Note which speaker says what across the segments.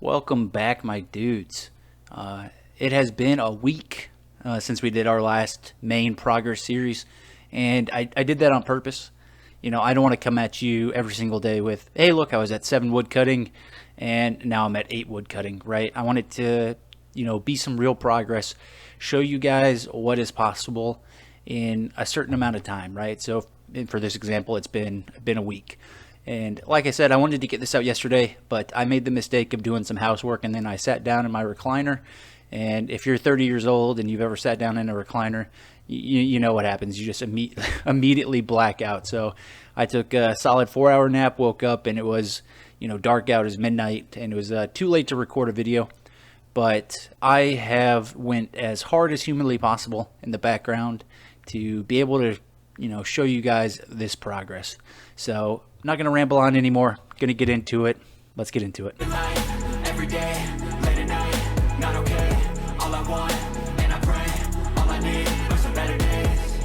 Speaker 1: Welcome back, my dudes. It has been a week since we did our last main progress series, and I did that on purpose. I don't want to come at you every single day with, hey, look, I was at 7 wood cutting, and now I'm at 8 wood cutting, right? I want it to, be some real progress, show you guys what is possible in a certain amount of time, right? So for this example, it's been a week. And like I said, I wanted to get this out yesterday, but I made the mistake of doing some housework, and then I sat down in my recliner. And if you're 30 years old and you've ever sat down in a recliner, you know what happens. You just immediately black out. So I took a solid 4-hour nap, woke up, and it was dark out. It was midnight, and it was too late to record a video. But I have went as hard as humanly possible in the background to be able to show you guys this progress. So I'm not going to ramble on anymore. Going to get into it. Let's get into it.
Speaker 2: Every day, late at night, not okay. All I want, and I pray, all I need are some better days.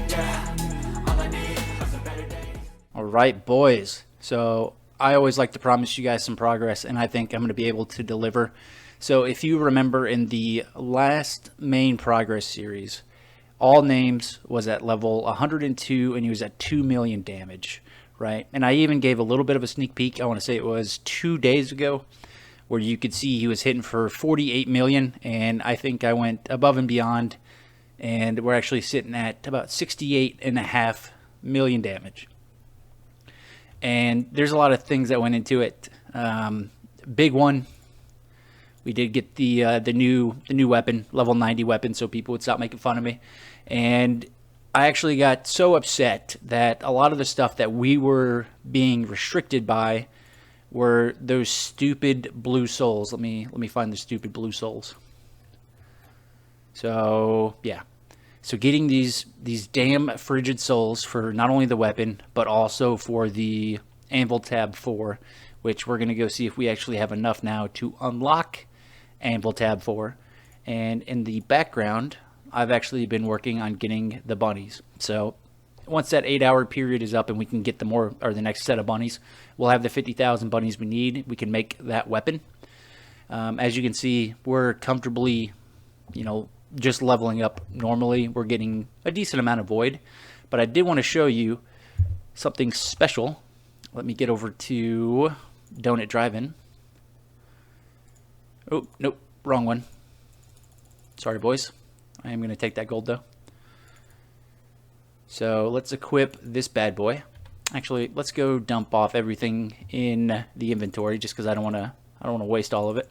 Speaker 2: Yeah, all I need are some better days.
Speaker 1: All right, boys. So I always like to promise you guys some progress, and I think I'm going to be able to deliver. So if you remember in the last main progress series, all names was at level 102, and he was at 2 million damage, right? And I even gave a little bit of a sneak peek. I want to say it was 2 days ago, where you could see he was hitting for 48 million, and I think I went above and beyond, and we're actually sitting at about 68.5 million damage. And there's a lot of things that went into it. Big one, we did get the new weapon, level 90 weapon, so people would stop making fun of me. And I actually got so upset that a lot of the stuff that we were being restricted by were those stupid blue souls. Let me find the stupid blue souls. So yeah. So getting these damn frigid souls for not only the weapon, but also for the Anvil tab 4, which we're going to go see if we actually have enough now to unlock Anvil tab 4. And in the background, I've actually been working on getting the bunnies. So once that 8-hour period is up and we can get the next set of bunnies, we'll have the 50,000 bunnies we need. We can make that weapon. As you can see, we're comfortably, just leveling up normally. We're getting a decent amount of void, but I did want to show you something special. Let me get over to Donut Drive-In. Oh, nope, wrong one. Sorry, boys. I am going to take that gold, though. So let's equip this bad boy. Actually, let's go dump off everything in the inventory just because I don't want to waste all of it.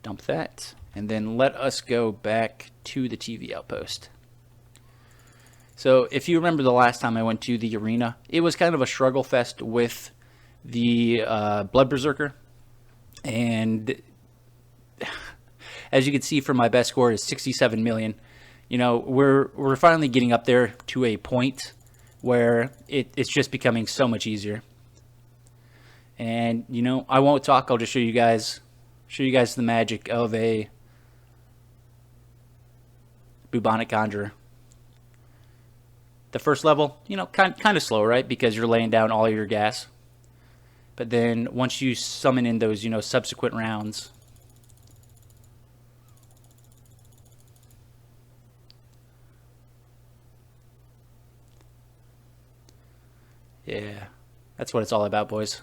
Speaker 1: Dump that. And then let us go back to the TV outpost. So if you remember the last time I went to the arena, it was kind of a struggle fest with the Blood Berserker. And as you can see from my best score is 67 million. We're finally getting up there to a point where it's just becoming so much easier. And, I won't talk. I'll just show you guys the magic of a bubonic conjurer. The first level, kind of slow, right? Because you're laying down all your gas. But then once you summon in those, subsequent rounds, yeah, that's what it's all about, boys.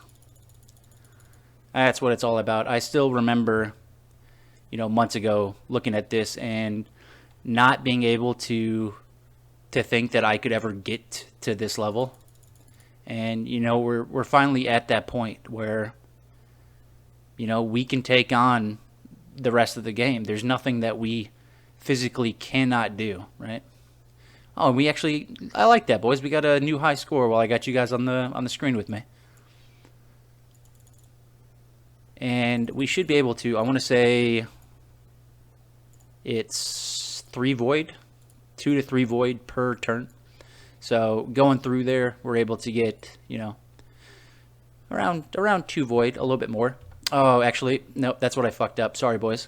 Speaker 1: That's what it's all about. I still remember, months ago looking at this and not being able to think that I could ever get to this level. And we're finally at that point where we can take on the rest of the game. There's nothing that we physically cannot do, right? Oh, I like that, boys. We got a new high score while I got you guys on the screen with me. And we should be able to, I want to say it's 3 void, 2 to 3 void per turn. So going through there, we're able to get, around 2 void, a little bit more. Oh, actually, no, that's what I fucked up. Sorry, boys.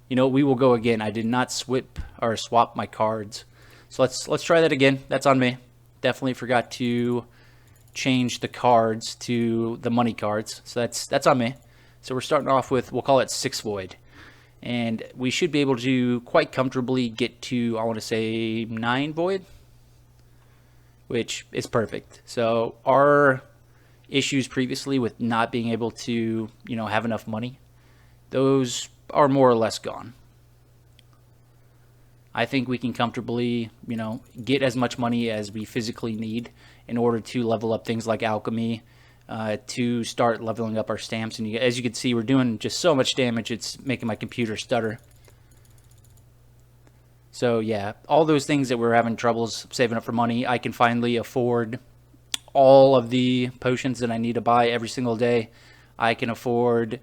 Speaker 1: We will go again. I did not swap my cards. So let's try that again. That's on me. Definitely forgot to change the cards to the money cards. So that's on me. So we're starting off with, we'll call it 6 void. And we should be able to quite comfortably get to, I want to say, 9 void, which is perfect. So our issues previously with not being able to, have enough money, those are more or less gone. I think we can comfortably, get as much money as we physically need in order to level up things like alchemy, to start leveling up our stamps. And as you can see, we're doing just so much damage, it's making my computer stutter. So yeah, all those things that we're having troubles saving up for money, I can finally afford all of the potions that I need to buy every single day. I can afford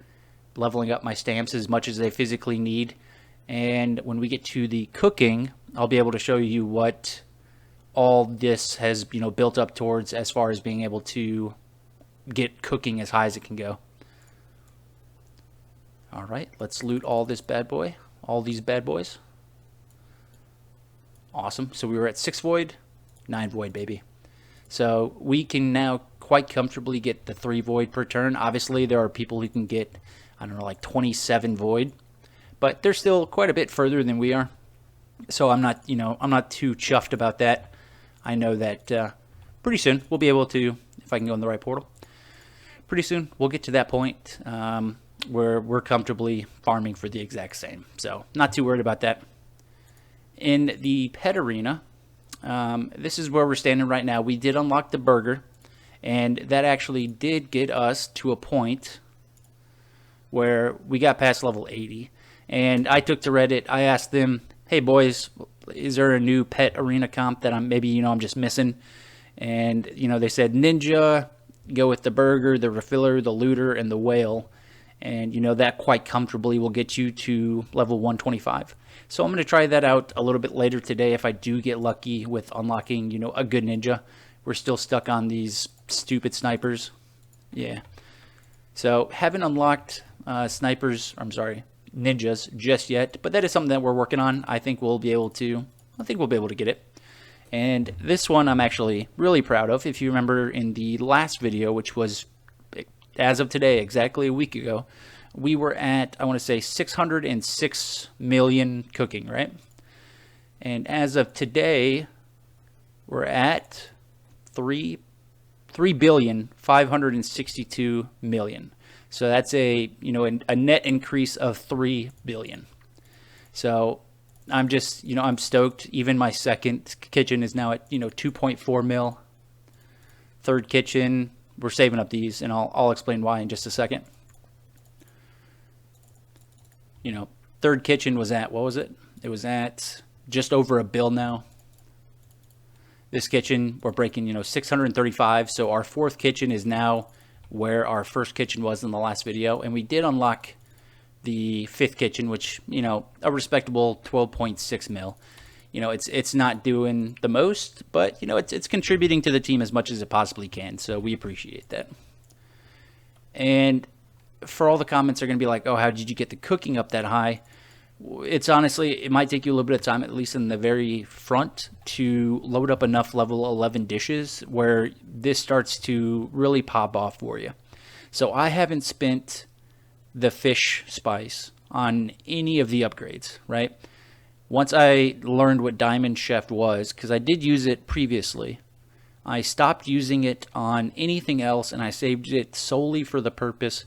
Speaker 1: leveling up my stamps as much as they physically need. And when we get to the cooking, I'll be able to show you what all this has, built up towards as far as being able to get cooking as high as it can go. All right, let's loot all this bad boy, all these bad boys. Awesome. So we were at 6 void, 9 void, baby. So we can now quite comfortably get the 3 void per turn. Obviously, there are people who can get, I don't know, like 27 void, but they're still quite a bit further than we are. So I'm not, I'm not too chuffed about that. I know that pretty soon we'll be able to, if I can go in the right portal, pretty soon we'll get to that point where we're comfortably farming for the exact same. So not too worried about that. In the pet arena, this is where we're standing right now. We did unlock the burger, and that actually did get us to a point where we got past level 80. And I took to Reddit. I asked them, hey boys, is there a new pet arena comp that I'm just missing? And they said ninja, go with the burger, the refiller, the looter, and the whale. And that quite comfortably will get you to level 125. So I'm going to try that out a little bit later today if I do get lucky with unlocking, a good ninja. We're still stuck on these stupid snipers. Yeah. So haven't unlocked ninjas just yet, but that is something that we're working on. I think we'll be able to get it. And this one I'm actually really proud of. If you remember in the last video, which was as of today, exactly a week ago, we were at, I want to say, 606 million cooking, right? And as of today, we're at 3,562,000,000. So that's a net increase of 3 billion. So I'm just, I'm stoked. Even my second kitchen is now at, 2.4 mil. Third kitchen, we're saving up these, and I'll explain why in just a second. Third kitchen was at, what was it? It was at just over a bill now. This kitchen, we're breaking, 635. So our fourth kitchen is now where our first kitchen was in the last video. And we did unlock the fifth kitchen, which, a respectable 12.6 mil. It's not doing the most, but, it's contributing to the team as much as it possibly can. So we appreciate that. And for all the comments are going to be like, oh, how did you get the cooking up that high? It's honestly, it might take you a little bit of time, at least in the very front, to load up enough level 11 dishes where this starts to really pop off for you. So I haven't spent the fish spice on any of the upgrades, right? Once I learned what Diamond Chef was, because I did use it previously, I stopped using it on anything else, and I saved it solely for the purpose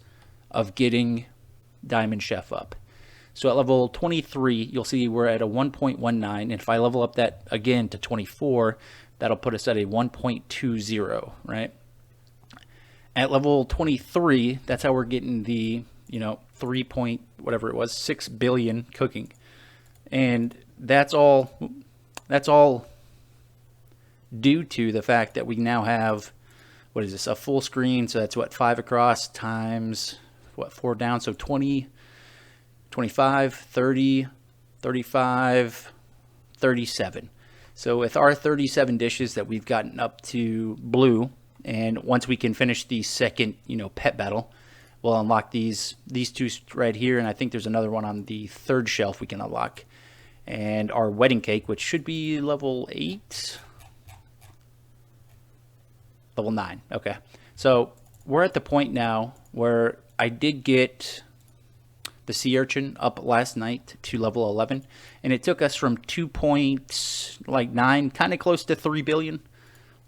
Speaker 1: of getting Diamond Chef up. So at level 23, you'll see we're at a 1.19, and if I level up that again to 24, that'll put us at a 1.20, right? At level 23, that's how we're getting the, 6 billion cooking. And that's all due to the fact that we now have, what is this, a full screen. So that's what, 5 across times, 4 down. So 20, 25, 30, 35, 37. So with our 37 dishes that we've gotten up to blue, and once we can finish the second, pet battle, we'll unlock these two right here, and I think there's another one on the third shelf we can unlock. And our wedding cake, which should be level 8, level 9. Okay, so we're at the point now where I did get the sea urchin up last night to level 11, and it took us from 2.9, kind of close to 3 billion,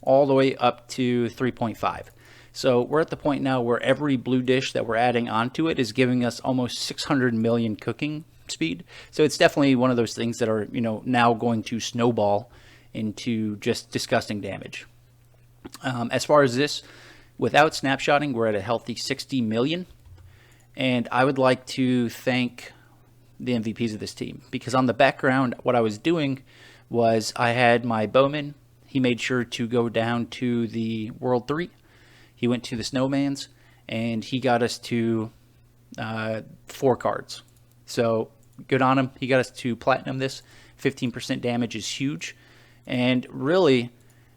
Speaker 1: all the way up to 3.5. So we're at the point now where every blue dish that we're adding onto it is giving us almost 600 million cooking speed. So it's definitely one of those things that are, now going to snowball into just disgusting damage. As far as this, without snapshotting, we're at a healthy 60 million. And I would like to thank the MVPs of this team, because on the background, what I was doing was I had my bowman. He made sure to go down to the World 3. He went to the Snowmans, and he got us to 4 cards. So good on him. He got us to platinum this. 15% damage is huge. And really,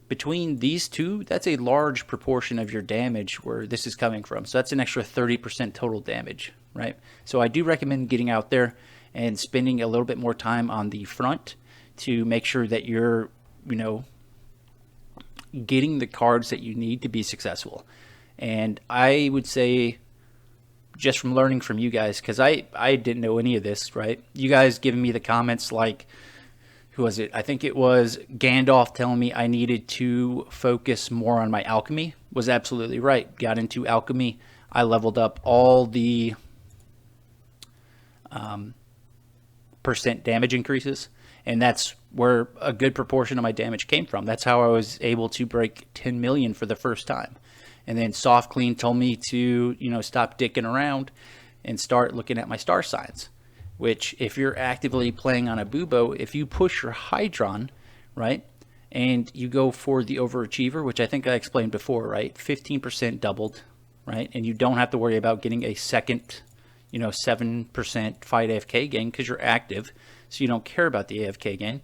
Speaker 1: between these two, that's a large proportion of your damage where this is coming from. So that's an extra 30% total damage, right? So I do recommend getting out there and spending a little bit more time on the front to make sure that you're, getting the cards that you need to be successful. And I would say, just from learning from you guys, because I didn't know any of this, right? You guys giving me the comments like, who was it? I think it was Gandalf telling me I needed to focus more on my alchemy. Was absolutely right. Got into alchemy. I leveled up all the percent damage increases, and that's where a good proportion of my damage came from. That's how I was able to break 10 million for the first time. And then Soft Clean told me to, stop dicking around and start looking at my star signs, which if you're actively playing on a Bubo, if you push your Hydron, right, and you go for the Overachiever, which I think I explained before, right, 15% doubled, right, and you don't have to worry about getting a second, 7% fight AFK gain because you're active, so you don't care about the AFK gain.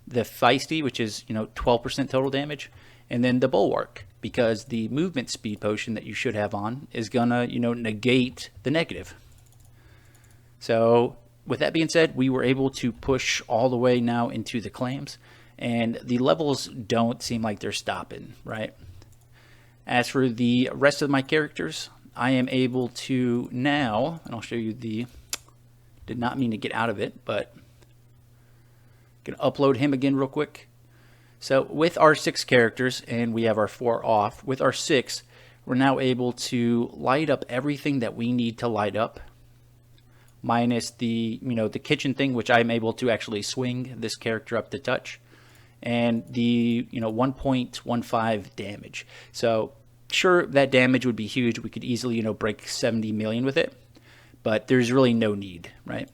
Speaker 1: The Feisty, which is, 12% total damage, and then the Bulwark, because the movement speed potion that you should have on is gonna, negate the negative. So with that being said, we were able to push all the way now into the claims, and the levels don't seem like they're stopping, right? As for the rest of my characters, I am able to now, and I'll show you did not mean to get out of it, but gonna upload him again real quick. So with our 6 characters, and we have our 4 off, with our 6, we're now able to light up everything that we need to light up, minus the, the kitchen thing, which I'm able to actually swing this character up to touch, and the, 1.15 damage. So sure, that damage would be huge. We could easily, break 70 million with it, but there's really no need, right?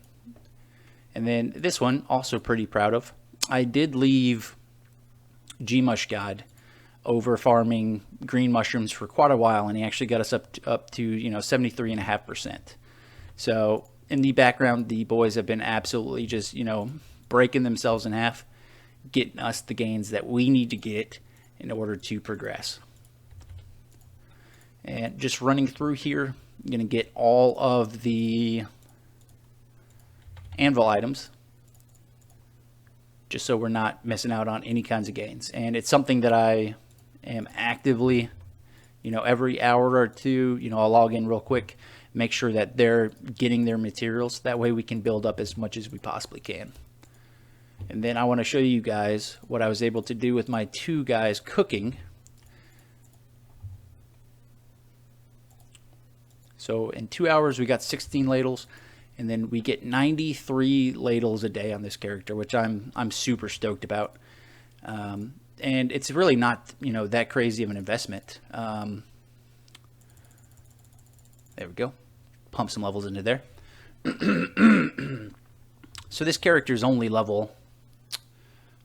Speaker 1: And then this one, also pretty proud of. I did leave Gmush God over farming green mushrooms for quite a while, and he actually got us up to 73.5%. So in the background, the boys have been absolutely just, breaking themselves in half, getting us the gains that we need to get in order to progress. And just running through here, I'm going to get all of the anvil items, just so we're not missing out on any kinds of gains. And it's something that I am actively, every hour or two, I'll log in real quick, make sure that they're getting their materials. That way we can build up as much as we possibly can. And then I want to show you guys what I was able to do with my 2 guys cooking. So in 2 hours, we got 16 ladles, and then we get 93 ladles a day on this character, which I'm super stoked about. And it's really not, that crazy of an investment. There we go. Pump some levels into there. So this character is only level,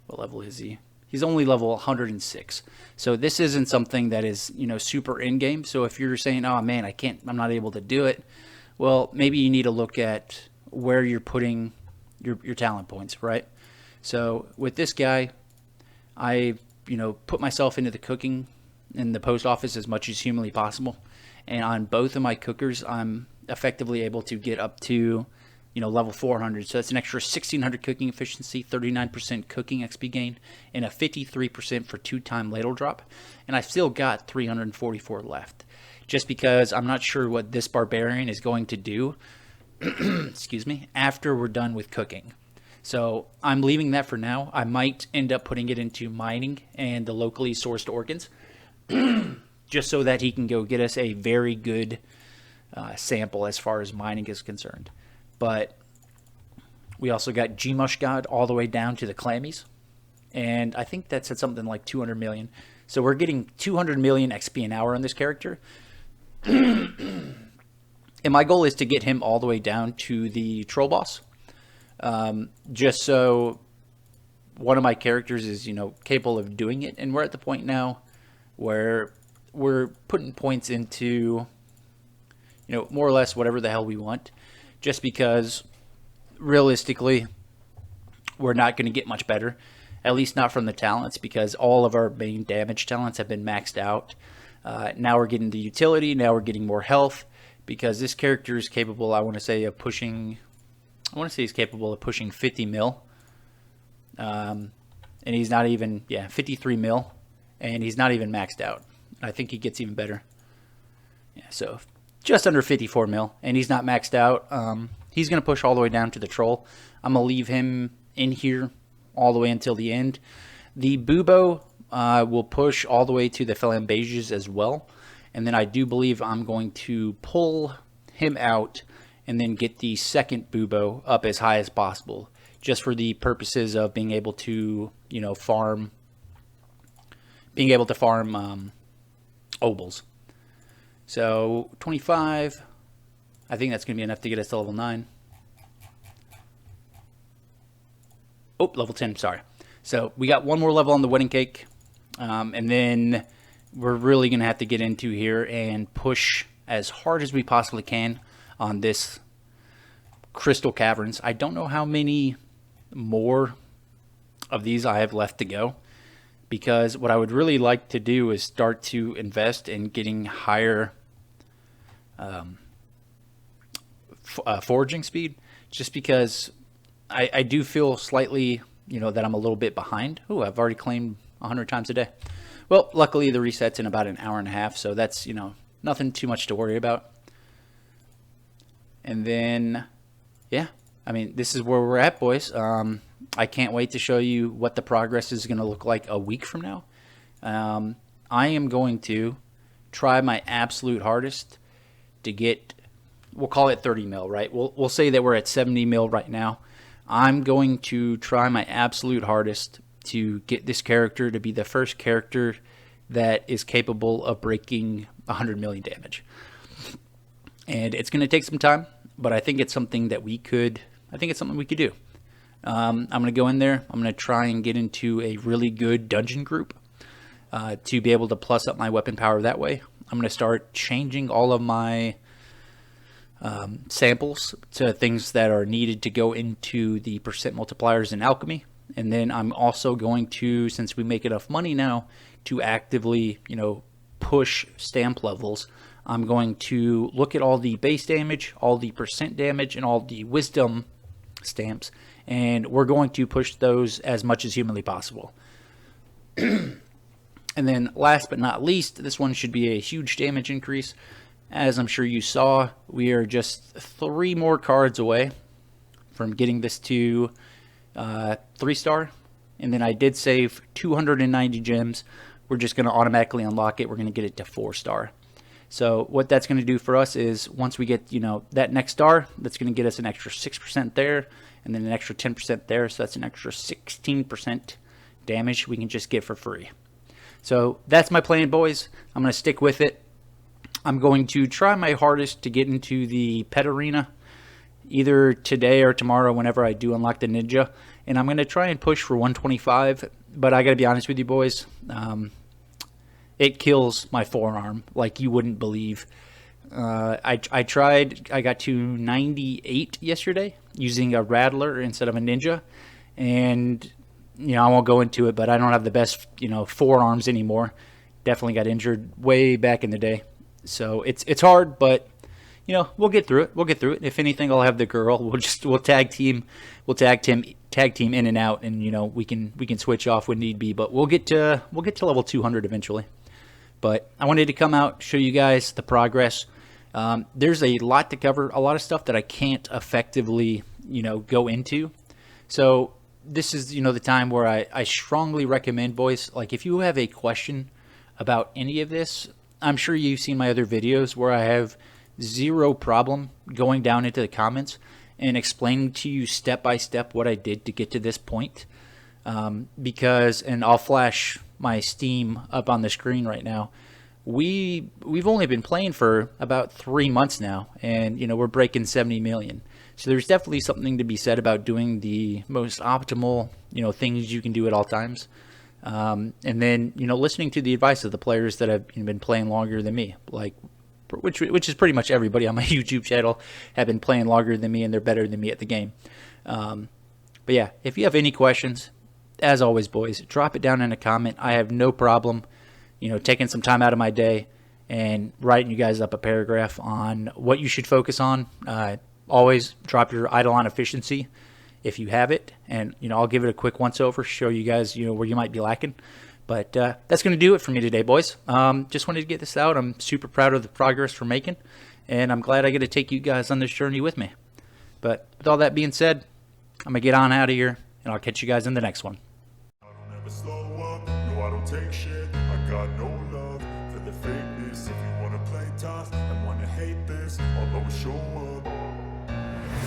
Speaker 1: what level is he? He's only level 106. So this isn't something that is, super in-game. So if you're saying, oh man, I'm not able to do it, well, maybe you need to look at where you're putting your talent points, right? So with this guy, I, put myself into the cooking in the post office as much as humanly possible. And on both of my cookers, I'm effectively able to get up to, level 400. So that's an extra 1600 cooking efficiency, 39% cooking XP gain, and a 53% for 2-time ladle drop. And I've still got 344 left, just because I'm not sure what this barbarian is going to do excuse me, after we're done with cooking. So I'm leaving that for now. I might end up putting it into mining and the locally sourced organs, just so that he can go get us a very good sample as far as mining is concerned. But we also got Gmush God all the way down to the Clammies, and I think that's at something like 200 million. So we're getting 200 million XP an hour on this character. And my goal is to get him all the way down to the troll boss, just so one of my characters is, capable of doing it. And we're at the point now where we're putting points into, more or less whatever the hell we want, just because realistically we're not going to get much better, at least not from the talents, because all of our main damage talents have been maxed out. Now we're getting the utility, now we're getting more health, because this character is capable, I want to say he's capable of pushing 50 mil. And he's not even, 53 mil. And he's not even maxed out. I think he gets even better. Yeah, so just under 54 mil. And he's not maxed out. He's going to push all the way down to the troll. I'm going to leave him in here all the way until the end. The Bubo will push all the way to the Flambages as well. And then I do believe I'm going to pull him out and then get the second Bubo up as high as possible, just for the purposes of being able to, farm obols. So 25, I think that's going to be enough to get us to level 9. Oh, level 10, sorry. So we got one more level on the wedding cake, and then we're really going to have to get into here and push as hard as we possibly can on this Crystal Caverns. I don't know how many more of these I have left to go, because what I would really like to do is start to invest in getting higher foraging speed, just because I do feel slightly, that I'm a little bit behind. Ooh, I've already claimed 100 times a day. Well, luckily the reset's in about an hour and a half, so that's, nothing too much to worry about. And then, this is where we're at, boys. I can't wait to show you what the progress is going to look like a week from now. I am going to try my absolute hardest to get, we'll call it 30 mil, right? We'll say that we're at 70 mil right now. I'm going to try my absolute hardest to get this character to be the first character that is capable of breaking 100 million damage. And it's going to take some time, but I think it's something that we could do. I'm going to go in there. I'm going to try and get into a really good dungeon group to be able to plus up my weapon power that way. I'm going to start changing all of my samples to things that are needed to go into the percent multipliers in alchemy. And then I'm also going to, since we make enough money now to actively, push stamp levels, I'm going to look at all the base damage, all the percent damage, and all the wisdom stamps, and we're going to push those as much as humanly possible. And then last but not least, this one should be a huge damage increase. As I'm sure you saw, we are just 3 more cards away from getting this to 3-star, and then I did save 290 gems. We're just going to automatically unlock it. We're going to get it to 4-star. So what that's going to do for us is once we get, that next star, that's going to get us an extra 6% there, and then an extra 10% there. So that's an extra 16% damage we can just get for free. So that's my plan, boys. I'm going to stick with it. I'm going to try my hardest to get into the pet arena either today or tomorrow whenever I do unlock the ninja. And I'm going to try and push for 125. But I got to be honest with you, boys. It kills my forearm like you wouldn't believe. I tried. I got to 98 yesterday using a rattler instead of a ninja. And, I won't go into it, but I don't have the best, forearms anymore. Definitely got injured way back in the day. So it's hard, but, we'll get through it. We'll get through it. If anything, I'll have the girl. We'll tag team in and out, and we can switch off when need be. But we'll get to level 200 eventually. But I wanted to come out, show you guys the progress. There's a lot to cover, a lot of stuff that I can't effectively go into. So this is the time where I strongly recommend, boys, like if you have a question about any of this, I'm sure you've seen my other videos where I have zero problem going down into the comments and explaining to you step by step what I did to get to this point. Because, and I'll flash my Steam up on the screen right now, we've only been playing for about 3 months now, and we're breaking 70 million. So there's definitely something to be said about doing the most optimal things you can do at all times. And then listening to the advice of the players that have been playing longer than me, like which is pretty much everybody on my YouTube channel have been playing longer than me, and they're better than me at the game. But yeah, if you have any questions, as always, boys, drop it down in a comment. I have no problem taking some time out of my day and writing you guys up a paragraph on what you should focus on. Always drop your Idleon efficiency if you have it, and I'll give it a quick once over, show you guys where you might be lacking. But that's going to do it for me today, boys. Just wanted to get this out. I'm super proud of the progress we're making, and I'm glad I get to take you guys on this journey with me. But with all that being said, I'm going to get on out of here, and I'll catch you guys in the next one.
Speaker 3: I don't ever slow up, no I don't take shit. I got no love for the fakeness. If you wanna play tough and wanna hate this, I'll always show up.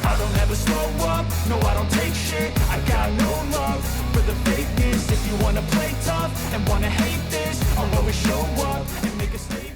Speaker 2: I don't ever slow up, no I don't take shit. I got no love for the fakeness. If you wanna play tough and wanna hate this, I'll always show up and make a statement.